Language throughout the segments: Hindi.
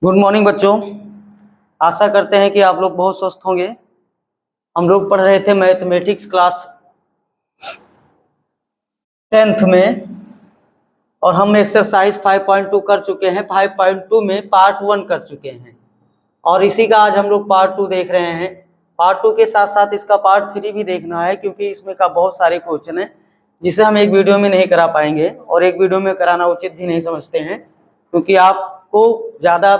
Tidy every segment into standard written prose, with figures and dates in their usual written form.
गुड मॉर्निंग बच्चों। आशा करते हैं कि आप लोग बहुत स्वस्थ होंगे। हम लोग पढ़ रहे थे मैथमेटिक्स क्लास 10th में और हम एक्सरसाइज 5.2 कर चुके हैं। 5.2 में पार्ट 1 कर चुके हैं और इसी का आज हम लोग पार्ट 2 देख रहे हैं। पार्ट 2 के साथ साथ इसका पार्ट 3 भी देखना है, क्योंकि इसमें का बहुत सारे क्वेश्चन हैं जिसे हम एक वीडियो में नहीं करा पाएंगे और एक वीडियो में कराना उचित भी नहीं समझते हैं, क्योंकि आपको ज़्यादा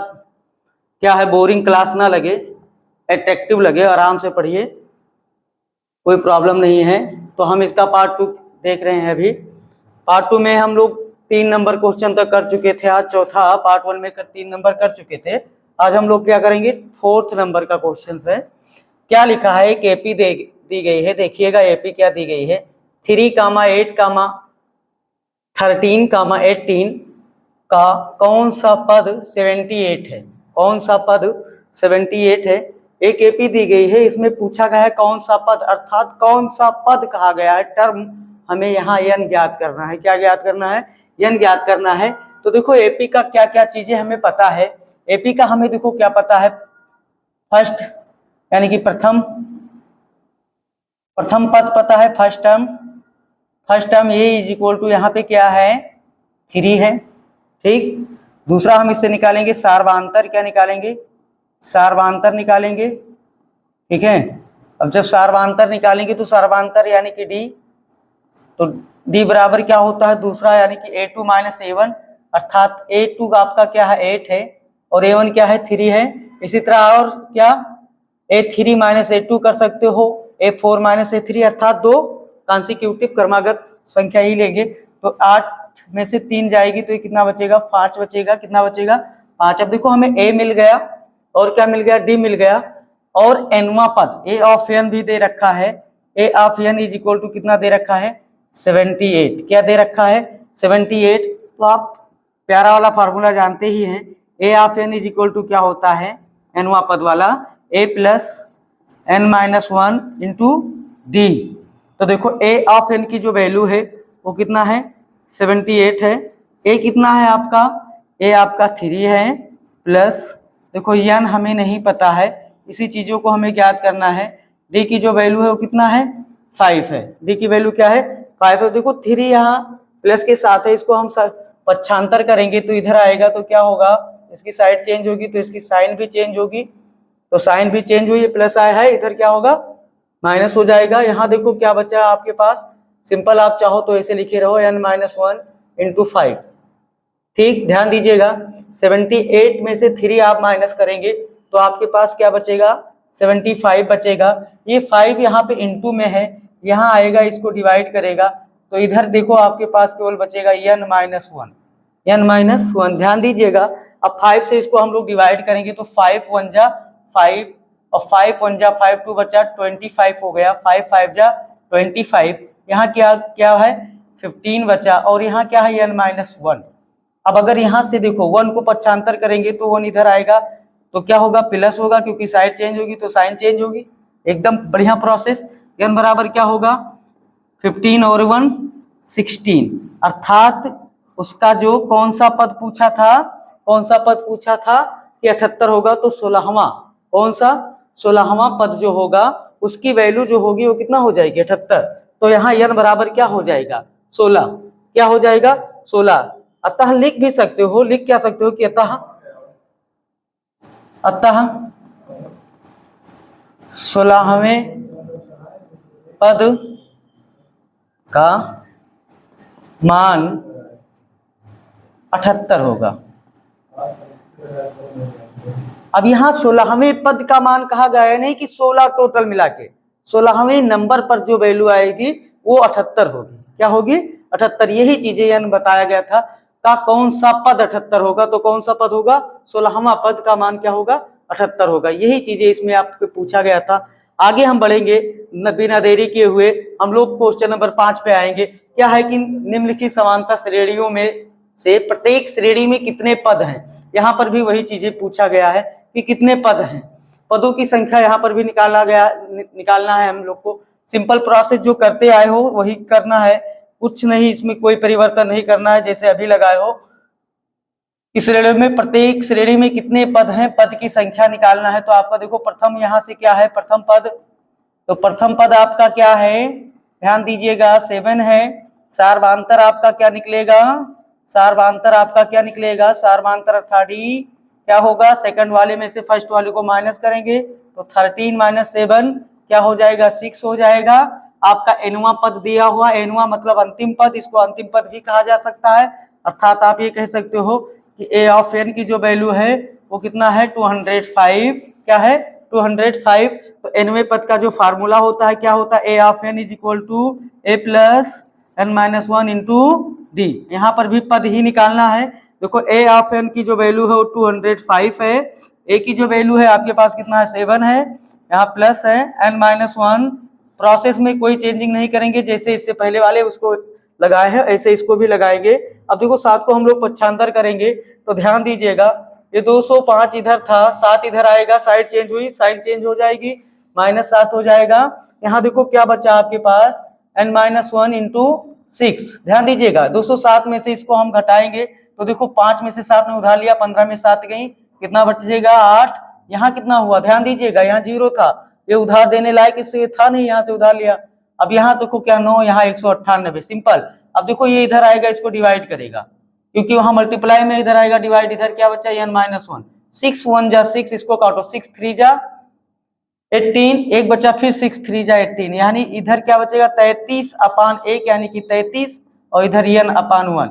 क्या है बोरिंग क्लास ना लगे, अट्रैक्टिव लगे, आराम से पढ़िए, कोई प्रॉब्लम नहीं है। तो हम इसका पार्ट 2 देख रहे हैं। अभी पार्ट 2 में हम लोग 3 नंबर क्वेश्चन तक कर चुके थे। आज चौथा, पार्ट 1 में 3 नंबर कर चुके थे। आज हम लोग क्या करेंगे, 4th नंबर का क्वेश्चन है। क्या लिखा है, एक एपी दी गई है। देखिएगा एपी क्या दी गई है, 3, 8, 13, 18 का कौन सा पद 78 है। कौन सा पद 78 है। एक एपी दी गई है, इसमें पूछा गया है कौन सा पद, अर्थात कौन सा पद कहा गया है। टर्म हमें यहाँ n ज्ञात करना है। क्या ज्ञात करना है, n ज्ञात करना है। तो देखो एपी का क्या क्या चीजें हमें पता है। एपी का हमें देखो क्या पता है, फर्स्ट यानी कि प्रथम पद पता है, फर्स्ट टर्म ये इज इक्वल टू यहाँ पे क्या है 3 है। ठीक, दूसरा हम इससे निकालेंगे सार्वधांतर। क्या निकालेंगे, सार्वधांतर निकालेंगे। ठीक है, अब जब सार्वधांतर निकालेंगे तो सार्वधांतर यानी कि डी, तो डी बराबर क्या होता है दूसरा यानी कि a2 माइनस a1, अर्थात a2 आपका क्या है 8 है और a1 क्या है 3 है। इसी तरह और क्या a3 माइनस a2 कर सकते हो, a4 माइनस a3, अर्थात 2 कॉन्सिक्यूटिव क्रमागत संख्या ही लेंगे। तो 8 में से 3 जाएगी तो ये कितना बचेगा, 5 बचेगा। कितना बचेगा, 5। अब देखो हमें a मिल गया और क्या मिल गया, d मिल गया और nवां पद a ऑफ n भी दे रखा है। a of n is equal to कितना दे रखा है 78। क्या दे रखा है 78। तो आप प्यारा वाला फार्मूला जानते ही हैं, a of n is equal to क्या होता है nवां पद वाला a plus n minus 1 into D. तो देखो a ऑफ n की जो वैल्यू है वो कितना है 78 है। a कितना है आपका, a आपका 3 है, प्लस देखो n हमें नहीं पता है, इसी चीजों को हमें ज्ञात करना है। d की जो वैल्यू है वो कितना है 5 है। d की वैल्यू क्या है 5 है। देखो 3 यहाँ प्लस के साथ है, इसको हम पक्षांतर करेंगे तो इधर आएगा तो क्या होगा, इसकी साइड चेंज होगी तो इसकी साइन भी चेंज होगी। तो साइन भी चेंज हुई, प्लस आया है, इधर क्या होगा माइनस हो जाएगा। यहाँ देखो क्या बचा आपके पास, सिंपल आप चाहो तो ऐसे लिखे रहो n माइनस 1 इंटू 5। ठीक, ध्यान दीजिएगा 78 में से 3 आप माइनस करेंगे तो आपके पास क्या बचेगा 75 बचेगा। ये 5 यहाँ पे इंटू में है, यहाँ आएगा इसको डिवाइड करेगा तो इधर देखो आपके पास केवल बचेगा n माइनस 1। ध्यान दीजिएगा, अब 5 से इसको हम लोग डिवाइड करेंगे तो 5 1 जा 5 और 5 1 जा 5, 2 बचा 25 हो गया, 5 5 जा 25। यहाँ क्या क्या है 15 बचा और यहाँ क्या है n माइनस 1। अब अगर यहाँ से देखो 1 को पक्षांतर करेंगे तो 1 इधर आएगा तो क्या होगा प्लस होगा, क्योंकि साइड चेंज होगी तो साइन चेंज होगी। एकदम बढ़िया प्रोसेस। n बराबर क्या होगा 15 और 1 16, अर्थात उसका जो कौन सा पद पूछा था, कौन सा पद पूछा था कि 78 होगा, तो 16वां, कौन सा 16वां पद जो होगा उसकी वैल्यू जो होगी वो कितना हो जाएगी 78। तो यहाँ n बराबर क्या हो जाएगा 16। क्या हो जाएगा 16। अतः लिख भी सकते हो, लिख क्या सकते हो कि अतः 16वें पद का मान 78 होगा। अब यहाँ 16वें पद का मान कहा गया है, नहीं कि 16 टोटल मिला के, 16वें नंबर पर जो वैल्यू आएगी वो 78 होगी। क्या होगी 78। यही चीजें यानी बताया गया था का कौन सा पद 78 होगा, तो कौन सा पद होगा 16वां पद का मान क्या होगा 78 होगा। यही चीजें इसमें आपको पूछा गया था। आगे हम बढ़ेंगे बिना देरी किए हुए, हम लोग क्वेश्चन नंबर 5 पे आएंगे। क्या है कि निम्नलिखित समांतर श्रेणियों में से प्रत्येक श्रेणी में कितने पद हैं। यहाँ पर भी वही चीजें पूछा गया है कि कितने पद हैं, पदों की संख्या यहाँ पर भी निकालना है हम लोग को। सिंपल प्रोसेस जो करते आए हो वही करना है, कुछ नहीं, इसमें कोई परिवर्तन नहीं करना है जैसे अभी लगाए हो। इस श्रेणी में प्रत्येक श्रेणी में कितने पद हैं, पद की संख्या निकालना है। तो आपका देखो प्रथम यहाँ से क्या है, प्रथम पद, तो प्रथम पद आपका क्या है, ध्यान दीजिएगा 7 है। सार्वधातुक आपका क्या निकलेगा, सार्वधातुक आपका क्या निकलेगा, सार्वधातुक अर्थात डी क्या होगा, सेकंड वाले में से फर्स्ट वाले को माइनस करेंगे तो 13 माइनस 7 क्या हो जाएगा, 6 हो जाएगा। आपका एनवा पद दिया हुआ, एनवा मतलब अंतिम पद, इसको अंतिम पद भी कहा जा सकता है। अर्थात आप ये कह सकते हो कि ए ऑफ एन की जो वैल्यू है वो कितना है, 205, क्या है 205। तो एनवे पद का जो फार्मूला होता है क्या होता है, a of n is equal to a plus n minus 1 into d. यहाँ पर भी पद ही निकालना है। देखो ए ऑफ एन की जो वैल्यू है वो 205 है, ए की जो वैल्यू है आपके पास कितना है, 7 है, यहाँ प्लस है एन माइनस 1। प्रोसेस में कोई चेंजिंग नहीं करेंगे, जैसे इससे पहले वाले उसको लगाए हैं ऐसे इसको भी लगाएंगे। अब देखो 7 को हम लोग पक्षांतर करेंगे तो ध्यान दीजिएगा, ये 205 इधर था, 7 इधर आएगा, साइड चेंज हुई, साइड चेंज हो जाएगी, -7 हो जाएगा। यहाँ देखो क्या बचा आपके पास, n माइनस 1 इंटू 6। ध्यान दीजिएगा 207 में से इसको हम घटाएंगे तो देखो 5 में से 7 ने उधार लिया, 15 में 7 गई, कितना बचेगा 8। यहाँ कितना हुआ, ध्यान दीजिएगा यहाँ 0 था, ये उधार देने लायक इससे था नहीं, यहाँ से उधार लिया। अब यहाँ देखो क्या 9, यहाँ 198, सिंपल। अब देखो ये इधर आएगा, इसको डिवाइड करेगा क्योंकि वहां मल्टीप्लाई में इधर आएगा डिवाइड, इधर क्या बचा n माइनस 1, 6 1 जा 6, इसको काटो, 6 3 जा 18, एक बचा फिर 6 3 जा 18, यानी इधर क्या बचेगा 33/1 यानी कि 33, और इधर n अपान 1,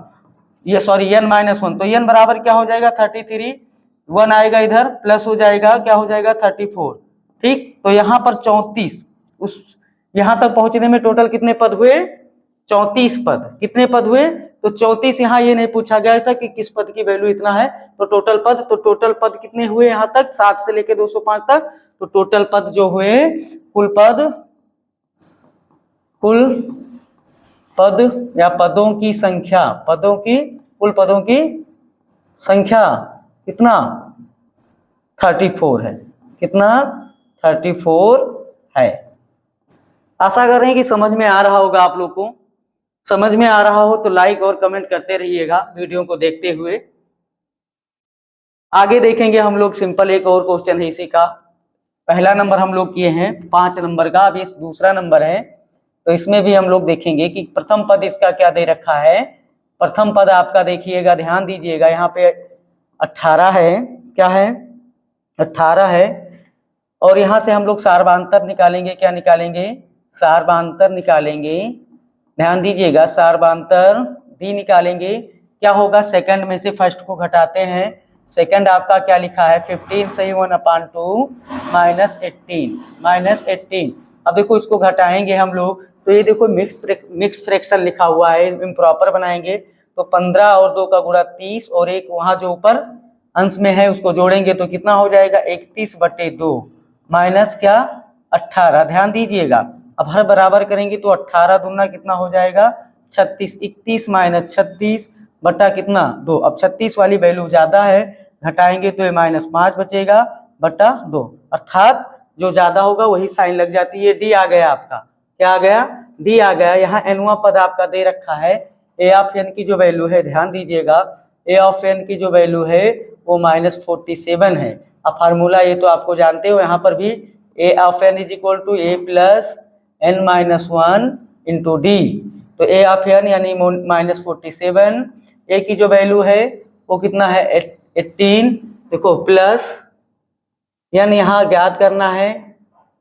ये सॉरी n माइनस 1, तो n बराबर क्या हो जाएगा 33, 1 आएगा इधर प्लस हो जाएगा, क्या हो जाएगा 34। ठीक, तो यहाँ पर 34, उस यहाँ तक पहुंचने में टोटल कितने पद हुए, 34 पद। कितने पद हुए, तो 34। यहाँ ये नहीं पूछा गया था कि किस पद की वैल्यू इतना है, तो टोटल पद कितने हुए यहाँ तक, 7 से लेके 205 तक। तो टोटल पद जो हुए, कुल पद या पदों की संख्या, कुल पदों की संख्या कितना 34 है। कितना 34 है। आशा कर रहे हैं कि समझ में आ रहा होगा आप लोग को। समझ में आ रहा हो तो लाइक और कमेंट करते रहिएगा वीडियो को देखते हुए। आगे देखेंगे हम लोग सिंपल एक और क्वेश्चन है इसी का। पहला नंबर हम लोग किए हैं 5 नंबर का, अब ये दूसरा नंबर है, तो इसमें भी हम लोग देखेंगे कि प्रथम पद इसका क्या दे रखा है। प्रथम पद आपका देखिएगा, ध्यान दीजिएगा, यहाँ पे 18 है, क्या है 18 है, और यहाँ से हम लोग सार्वधातुक निकालेंगे, क्या निकालेंगे, सार्वधातुक निकालेंगे। ध्यान दीजिएगा सार्वधातुक भी निकालेंगे। क्या होगा, सेकंड में से फर्स्ट को घटाते हैं, सेकंड आपका क्या लिखा है 15 सही 1/2 -18। अब देखो इसको घटाएंगे हम लोग तो ये देखो मिक्स फ्रैक्शन लिखा हुआ है, इम्प्रॉपर बनाएंगे तो 15 और 2 का गुणा 30, और एक वहां जो ऊपर अंश में है उसको जोड़ेंगे तो कितना हो जाएगा 31/2 माइनस क्या 18। ध्यान दीजिएगा अब हर बराबर करेंगे तो 18 दूना कितना हो जाएगा 36, 31 माइनस 36 बटा कितना 2। अब 36 वाली वैल्यू ज्यादा है, घटाएंगे तो ये -5 बचेगा बटा 2, अर्थात जो ज्यादा होगा वही साइन लग जाती है। डी आ गया आपका, क्या आ गया, डी आ गया। यहाँ एनवा पद आपका दे रखा है, ए ऑफ एन की जो वैल्यू है, ध्यान दीजिएगा ए ऑफ एन की जो वैल्यू है वो -47 है। अब फार्मूला ये तो आपको जानते हो, यहाँ पर भी a of n is equal to a plus n minus 1 into D. तो ए ऑफ एन यानी -47, ए की जो वैल्यू है वो कितना है 18, देखो प्लस एन यहाँ ज्ञात करना है,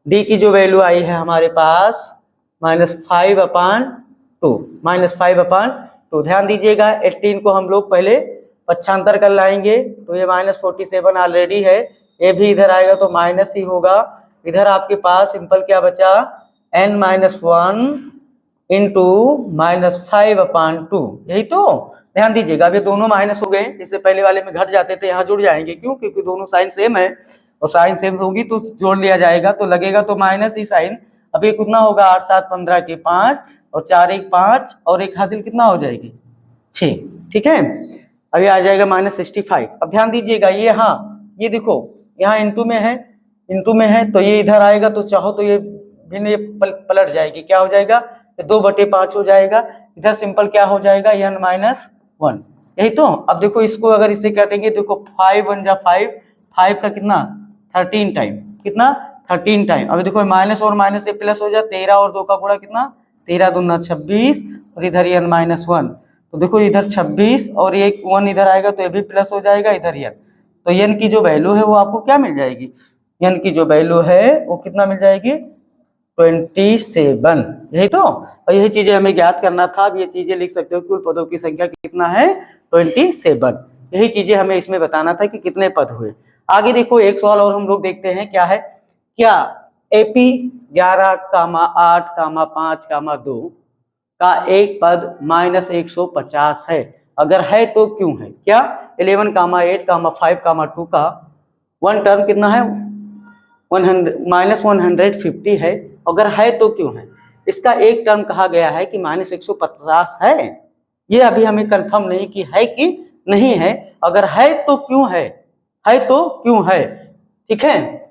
डी की जो वैल्यू आई है हमारे पास -5/2। ध्यान दीजिएगा 18 को हम लोग पहले पक्षांतर कर लाएंगे तो ये -47 ऑलरेडी है, ये भी इधर आएगा तो माइनस ही होगा। इधर आपके पास सिंपल क्या बचा n माइनस 1 इंटू -5/2, यही तो। ध्यान दीजिएगा अब ये दोनों माइनस हो गए, जैसे पहले वाले में घट जाते थे यहाँ जुड़ जाएंगे, क्यों, क्योंकि दोनों साइन सेम है और साइन सेम होगी तो जोड़ लिया जाएगा तो लगेगा तो माइनस ही साइन। अब ये कितना होगा 8 7 15 के 5 और 4 1 5 और एक हासिल कितना हो जाएगी 6, ठीक है। अब ये आ जाएगा -65। अब ध्यान दीजिएगा ये, हाँ ये देखो यहाँ इंटू में है तो ये इधर आएगा तो चाहो तो ये भिन्न ये पलट जाएगी, क्या हो जाएगा 2/5 हो जाएगा। इधर सिंपल क्या हो जाएगा n माइनस 1, यही तो। अब देखो इसको अगर इससे काटेंगे, देखो 5 1 जा 5, 5 का कितना 13 टाइम, कितना 13 टाइम। अब देखो माइनस और माइनस से प्लस हो जाए, 13 और 2 का गुणा कितना 13 दूना 26, और इधर n -1, तो देखो इधर 26 और एक 1 इधर आएगा तो ये भी प्लस हो जाएगा, इधर n, तो n की जो वैल्यू है वो आपको क्या मिल जाएगी, n की जो वैल्यू है वो कितना मिल जाएगी 27। यही तो, और यही चीजें हमें ज्ञात करना था। अब ये चीजें लिख सकते हो, कुल पदों की संख्या कितना है 27। यही चीजें हमें इसमें बताना था कि कितने पद हुए। आगे देखो एक सवाल और हम लोग देखते हैं क्या है, क्या AP 11, 8, 5, 2 का एक पद -150 है, अगर है तो क्यों है। क्या 11, 8, 5, 2 का वन टर्म कितना है 150 है, अगर है तो क्यों है। इसका एक टर्म कहा गया है कि -150 है, ये अभी हमें कंफर्म नहीं कि है कि नहीं है, अगर है तो क्यों है तो क्यों है, ठीक है।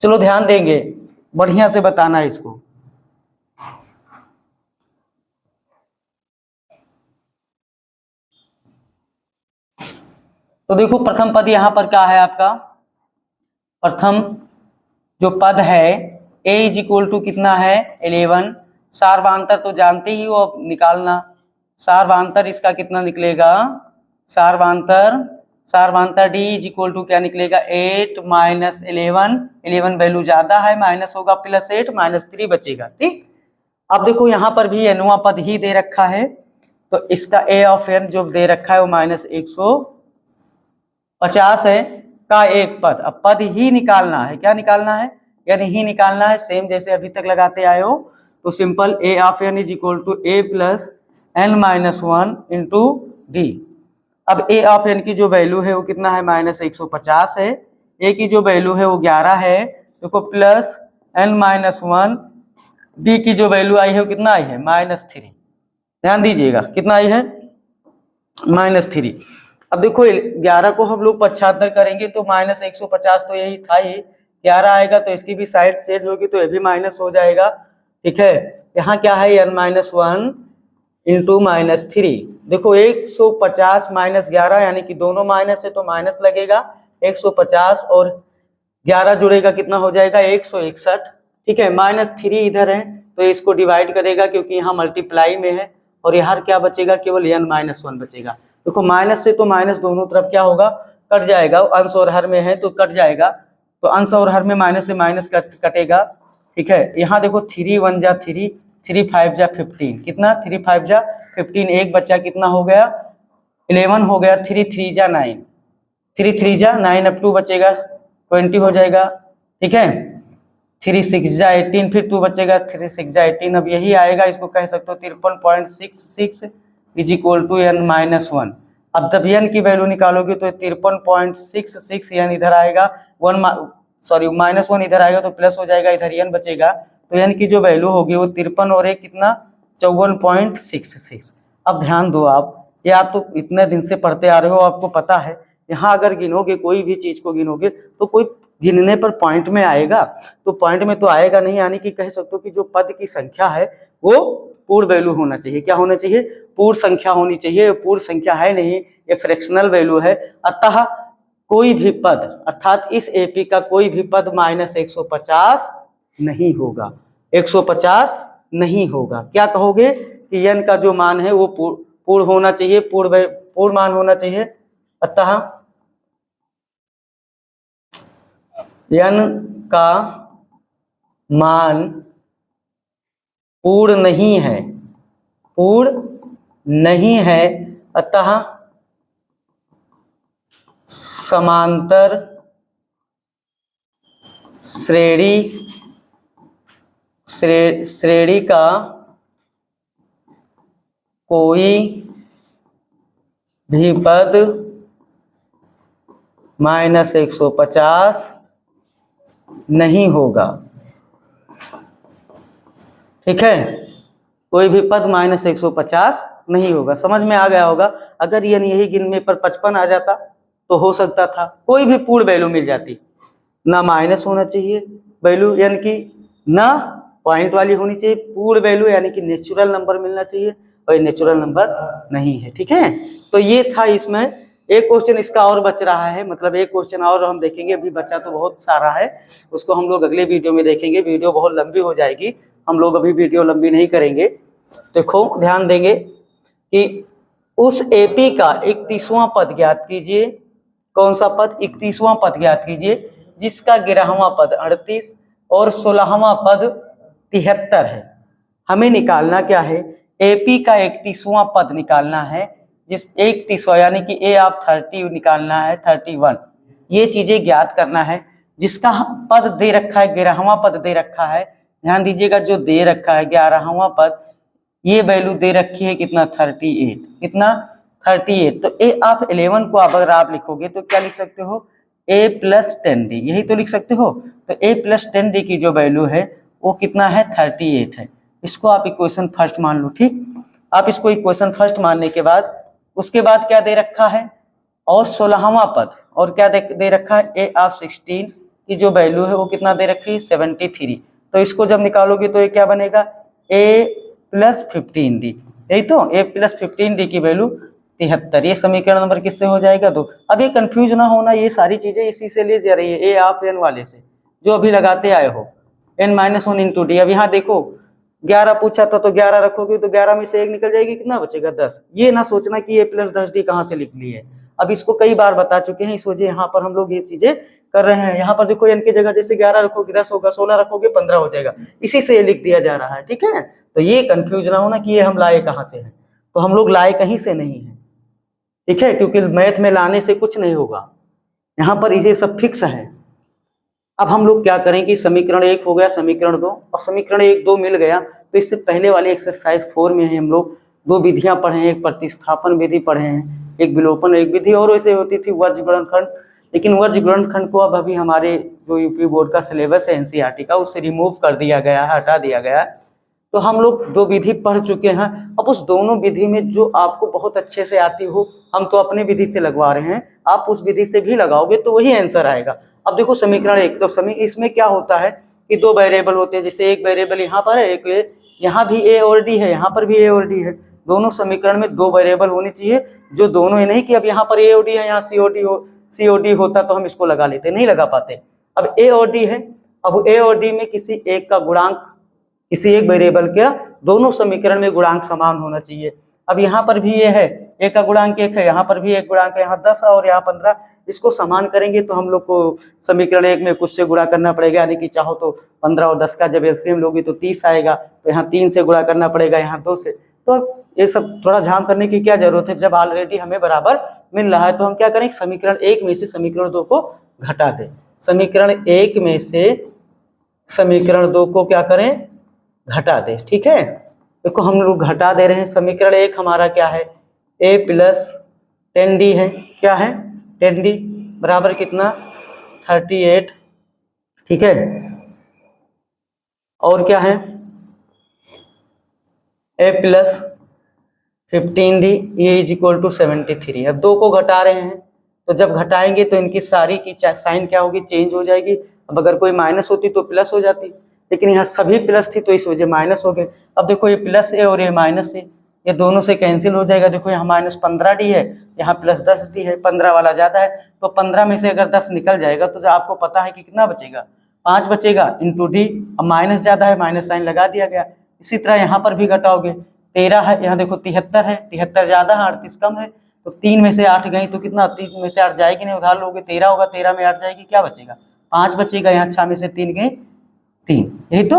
चलो ध्यान देंगे, बढ़िया से बताना है इसको। तो देखो प्रथम पद यहाँ पर क्या है आपका, प्रथम जो पद है a = कितना है 11, सार्वधांतर तो जानते ही हो, अब निकालना सार्वधांतर इसका कितना निकलेगा, सार्वधांतर d = क्या निकलेगा 8 - 11 वैल्यू ज्यादा है, माइनस होगा +8 -3 बचेगा, ठीक। अब देखो यहाँ पर भी nवां पद ही दे रखा है, तो इसका a ऑफ n जो दे रखा है वो -150 है का एक पद। अब पद ही निकालना है, क्या निकालना है, यानी ही निकालना है, सेम जैसे अभी तक लगाते आए हो। तो simple a of n = a + n-1 into d। अब a ऑफ n की जो वैल्यू है वो कितना है -150 है, a की जो वैल्यू है वो 11 है, देखो प्लस n-1, d की जो वैल्यू आई है वो कितना आई है -3, ध्यान दीजिएगा कितना आई है -3। अब देखो 11 को हम लोग 75 करेंगे तो -150 तो यही था ही, 11 आएगा तो इसकी भी साइड चेंज होगी तो ये भी माइनस हो जाएगा, ठीक है। यहाँ क्या है n-1 इंटू -3, देखो 150 -11 यानी कि दोनों माइनस है तो माइनस लगेगा, 150 और 11 जुड़ेगा कितना हो जाएगा 161, ठीक है। -3 इधर है तो इसको डिवाइड करेगा क्योंकि यहाँ मल्टीप्लाई में है, और यहाँ क्या बचेगा केवल n-1 बचेगा। देखो माइनस से तो माइनस दोनों तरफ क्या होगा कट जाएगा, अंश और हर में है तो कट जाएगा, तो अंश और हर में माइनस से माइनस कटेगा, ठीक है। यहाँ देखो 3 1 जा 3, 3 5 जा 15, कितना 3 5 जा 15, एक बच्चा कितना हो गया 11 हो गया, 3 3 जा 9, 3 3 जा 9, अब 2 बचेगा 20 हो जाएगा, ठीक है। 3 6 जा 18, फिर 2 बचेगा 3 6 जा 18, अब यही आएगा, इसको कह सकते हो 53.66 = n-1। अब जब n की वैल्यू निकालोगे तो 53.66 n इधर आएगा, -1 इधर आएगा तो प्लस हो जाएगा, इधर n बचेगा, तो n की जो वैल्यू होगी वो 53 और एक कितना 54.66। अब ध्यान दो आप, ये आप तो इतने दिन से पढ़ते आ रहे हो, आपको पता है यहाँ अगर गिनोगे कोई भी चीज को गिनोगे तो कोई गिनने पर पॉइंट में आएगा, तो पॉइंट में तो आएगा नहीं, यानी कि कह सकते हो कि जो पद की संख्या है वो पूर्ण वैल्यू होना चाहिए, क्या होना चाहिए पूर्ण संख्या होनी चाहिए, पूर्ण संख्या है नहीं, ये फ्रैक्शनल वैल्यू है। अतः कोई भी पद अर्थात इस AP का कोई भी पद -150 नहीं होगा, 150 नहीं होगा। क्या कहोगे कि n का जो मान है वो पूर्ण होना चाहिए, पूर्ण मान होना चाहिए, अतः n का मान पूर्ण नहीं है, पूर्ण नहीं है, अतः समांतर श्रेणी का कोई भी पद -150 नहीं होगा, ठीक है। कोई भी पद -150 नहीं होगा, समझ में आ गया होगा। अगर यही गिनने पर 55 आ जाता तो हो सकता था कोई भी पूर्ण वैल्यू मिल जाती, ना माइनस होना चाहिए वैल्यू यानी कि ना पॉइंट वाली होनी चाहिए, पूर्ण वैल्यू यानी कि नेचुरल नंबर मिलना चाहिए, कोई नेचुरल नंबर नहीं है। ठीक है, तो ये था इसमें। एक क्वेश्चन इसका और बच रहा है, मतलब एक क्वेश्चन और हम देखेंगे, अभी बच्चा तो बहुत सारा है, उसको हम लोग अगले वीडियो में देखेंगे। वीडियो बहुत लंबी हो जाएगी, हम लोग अभी वीडियो लंबी नहीं करेंगे। देखो ध्यान देंगे कि उस एपी का 31वां पद ज्ञात कीजिए। कौन सा पद? 31वां पद ज्ञात कीजिए जिसका 11वां पद 38 और 16वां पद 73 है। हमें निकालना क्या है? एपी का 31वां पद निकालना है, जिस 31वां यानी कि ए ऑफ 30 निकालना है, 31, ये चीजें ज्ञात करना है। जिसका पद दे रखा है 11वां पद दे रखा है, ध्यान दीजिएगा, जो दे रखा है 11वां पद, ये वैल्यू दे रखी है कितना? 38। कितना? 38। तो ए ऑफ 11 को अगर आप लिखोगे तो क्या लिख सकते हो? a प्लस 10d, यही तो लिख सकते हो। तो a प्लस 10d की जो वैल्यू है वो कितना है? 38 है। इसको आप इक्वेशन फर्स्ट मान लो। ठीक, आप इसको इक्वेशन फर्स्ट मानने के बाद उसके बाद क्या दे रखा है? और 16वां पद, और क्या दे रखा है? a ऑफ 16 की जो वैल्यू है वो कितना दे रखी है? 73। तो इसको जब निकालोगे तो ये क्या बनेगा? a प्लस 15d, यही तो, a प्लस 15d की वैल्यू 73। ये समीकरण नंबर किससे हो जाएगा? 2। अब ये कंफ्यूज ना होना, ये सारी चीजें इसी से ले जा रही है, ए आप एन वाले से जो अभी लगाते आए हो, n-1 इंटू डी। अब यहाँ देखो 11 पूछा था तो 11 रखोगे तो 11 में से 1 निकल जाएगी, कितना बचेगा? 10। ये ना सोचना कि ए प्लस 10d कहाँ से लिख ली है, अब इसको कई बार बता चुके हैं, इस वजह यहाँ पर हम लोग ये चीजें कर रहे हैं। यहाँ पर देखो n की जगह जैसे 11 रखोगे 10 होगा, 16 रखोगे 15 हो जाएगा, इसी से ये लिख दिया जा रहा है। ठीक है, तो ये कंफ्यूज ना होना कि ये हम लाए कहाँ से हैं, तो हम लोग लाए कहीं से नहीं है। ठीक है, क्योंकि मैथ में लाने से कुछ नहीं होगा, यहाँ पर ये सब फिक्स है। अब हम लोग क्या करें कि समीकरण 1 हो गया, समीकरण 2, और समीकरण 1 2 मिल गया तो इससे पहले वाले एक्सरसाइज 4 में हम लोग 2 विधियां पढ़े हैं, एक प्रतिस्थापन विधि पढ़े हैं, एक विलोपन एक विधि, और वैसे होती थी वर्ज गुणनखंड। लेकिन वर्ज गुणनखंड को अब अभी हमारे जो यूपी बोर्ड का सिलेबस है एनसीईआरटी का, उससे रिमूव कर दिया गया है, हटा दिया गया है। तो हम लोग 2 विधि पढ़ चुके हैं। अब उस दोनों विधि में जो आपको बहुत अच्छे से आती हो, हम तो अपने विधि से लगवा रहे हैं, आप उस विधि से भी लगाओगे तो वही आंसर आएगा। अब देखो समीकरण 1, तो इसमें क्या होता है कि 2 वेरिएबल होते हैं, जैसे एक वेरिएबल यहाँ पर है, एक यहाँ भी a और d है, यहाँ पर भी a और d है। दोनों समीकरण में 2 वेरिएबल होनी चाहिए, जो दोनों, ये नहीं कि अब यहाँ पर a और d है, यहाँ c और d होता तो हम इसको लगा लेते, नहीं लगा पाते। अब a और d है, अब a और d में किसी एक का गुणांक, किसी एक वेरिएबल का दोनों समीकरण में गुणांक समान होना चाहिए। अब यहाँ पर भी ये है, एक का गुणांक 1 है, यहाँ पर भी एक गुणांक है, यहाँ 10 और यहाँ 15, इसको समान करेंगे तो हम लोग को समीकरण 1 में कुछ से गुणा करना पड़ेगा, यानी कि चाहो तो 15 और 10 का जब एलसीएम लोगी तो 30 आएगा, तो यहाँ 3 से गुणा करना पड़ेगा, यहाँ 2 से। तो ये सब थोड़ा झाम करने की क्या जरूरत है, जब ऑलरेडी हमें बराबर मिल रहा है। तो हम क्या करें, समीकरण 1 में से समीकरण 2 को घटा दें, समीकरण 1 में से समीकरण 2 को क्या करें, घटा दे। ठीक है, देखो हम लोग घटा दे रहे हैं। समीकरण 1 हमारा क्या है? a प्लस 10d है, क्या है? 10d बराबर कितना? 38। ठीक है, और क्या है? a प्लस 15d ये इज इक्वल टू 73। अब 2 को घटा रहे हैं, तो जब घटाएंगे तो इनकी सारी की साइन क्या होगी? चेंज हो जाएगी। अब अगर कोई माइनस होती तो प्लस हो जाती, लेकिन यहाँ सभी प्लस थी तो इस वजह माइनस हो गए। अब देखो ये प्लस है और ये माइनस है, ये दोनों से कैंसिल हो जाएगा। देखो यहाँ माइनस 15d है, यहाँ प्लस 10d है, 15 वाला ज़्यादा है, तो 15 में से अगर 10 निकल जाएगा तो जो आपको पता है कि कितना बचेगा? 5 बचेगा इंटू डी। अब माइनस ज़्यादा है, माइनस साइन लगा दिया गया। इसी तरह यहाँ पर भी घटाओगे, 13 है, यहाँ देखो 73 है, 73 ज़्यादा है, 38 कम है, तो 3 में से 8 गई तो कितना? 3 में से 8 जाएगी नहीं, उधार लोगे 13 होगा, 13 में 8 जाएगी, क्या बचेगा? 5 बचेगा। यहाँ 6 में से 3 गई 3, यही तो,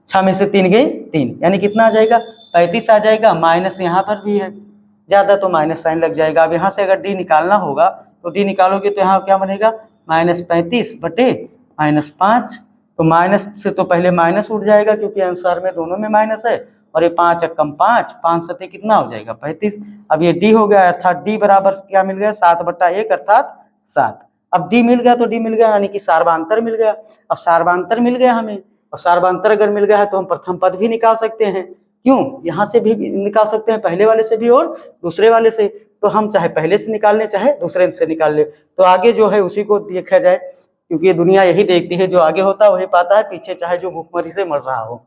6 में से 3 गई 3, यानी कितना आ जाएगा? 35 आ जाएगा। माइनस यहाँ पर भी है ज़्यादा तो माइनस साइन लग जाएगा। अब यहाँ से अगर डी निकालना होगा तो डी निकालोगे तो यहाँ क्या बनेगा? -35 बटे -5। तो माइनस से तो पहले माइनस उठ जाएगा क्योंकि आंसर में दोनों में माइनस है, और ये 5 एकम 5, 5 सते कितना हो जाएगा? 35। अब ये डी हो गया, अर्थात डी बराबर क्या मिल गया? 7/1 अर्थात 7। अब डी मिल गया तो डी मिल गया, यानी कि सार्वधांतर मिल गया। अब सार्वधांतर मिल गया हमें, और सार्वधांतर अगर मिल गया है तो हम प्रथम पद भी निकाल सकते हैं। क्यों? यहाँ से भी निकाल सकते हैं, पहले वाले से भी और दूसरे वाले से। तो हम चाहे पहले से निकाल लें चाहे दूसरे से निकाल ले, तो आगे जो है उसी को देखा जाए, क्योंकि ये दुनिया यही देखती है, जो आगे होता है वही पाता है, पीछे चाहे जो भूखमरी से मर रहा हो।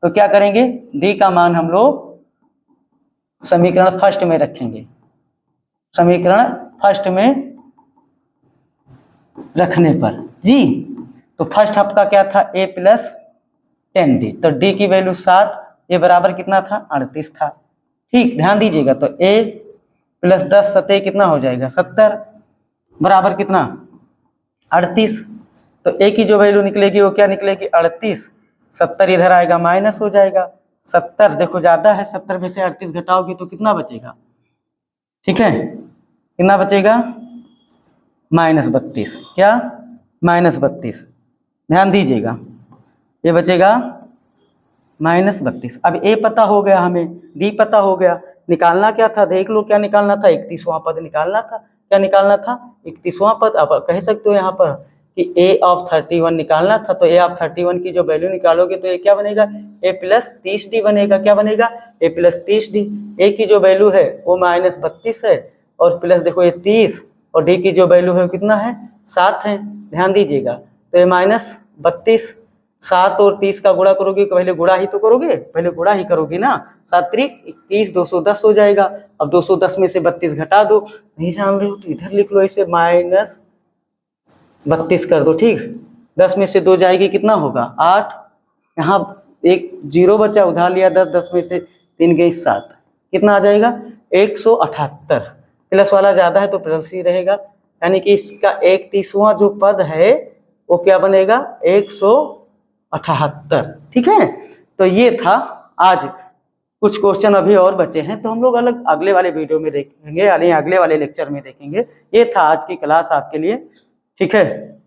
तो क्या करेंगे? डी का मान हम लोग समीकरण फर्स्ट में रखेंगे, समीकरण फर्स्ट में रखने पर जी। तो फर्स्ट आपका क्या था, a प्लस 10d, तो d की वैल्यू 7, a बराबर कितना था, 38 था। ठीक, ध्यान दीजिएगा, तो a प्लस 10 सतह कितना हो जाएगा, 70 बराबर कितना, 38। तो a की जो वैल्यू निकलेगी वो क्या निकलेगी, 38, 70 इधर आएगा माइनस हो जाएगा, 70 देखो ज्यादा है, 70 में से 38 घटाओगे तो कितना बचेगा, ठीक है, कितना बचेगा, -32, क्या, -32, ध्यान दीजिएगा, ये बचेगा -32। अब a पता हो गया हमें, d पता हो गया, निकालना क्या था, देख लो क्या निकालना था, 31वां पद निकालना था। क्या निकालना था, 31वां पद। अब कह सकते हो यहाँ पर कि a ऑफ 31 निकालना था, तो a ऑफ 31 की जो वैल्यू निकालोगे तो ये क्या बनेगा, a प्लस 30d बनेगा। क्या बनेगा, a प्लस 30d। a की जो वैल्यू है वो -32 है, और प्लस देखो ये 30, और d की जो वैल्यू है वो कितना है, 7 है। ध्यान दीजिएगा, तो ये -32, 7 और 30 का गुणा करोगे, पहले गुणा ही तो करोगे, पहले गुणा ही करोगे ना, 7 त्रिक 21, 210 हो जाएगा। अब 210 में से 32 घटा दो, नहीं जान रहे हो तो इधर लिख लो, इसे -32 कर दो। ठीक, 10 में से 2 जाएगी, कितना होगा, 8, यहाँ एक 0 बचा, उधार लिया 10, 10 में से 3 गई 7, कितना आ जाएगा, 178। प्लस वाला ज्यादा है तो प्लस ही रहेगा, यानी कि इसका 31वां जो पद है वो क्या बनेगा, 178। ठीक है, तो ये था आज। कुछ क्वेश्चन अभी और बचे हैं तो हम लोग अलग अगले वाले वीडियो में देखेंगे, यानी अगले वाले लेक्चर में देखेंगे। ये था आज की क्लास आपके लिए, ठीक है।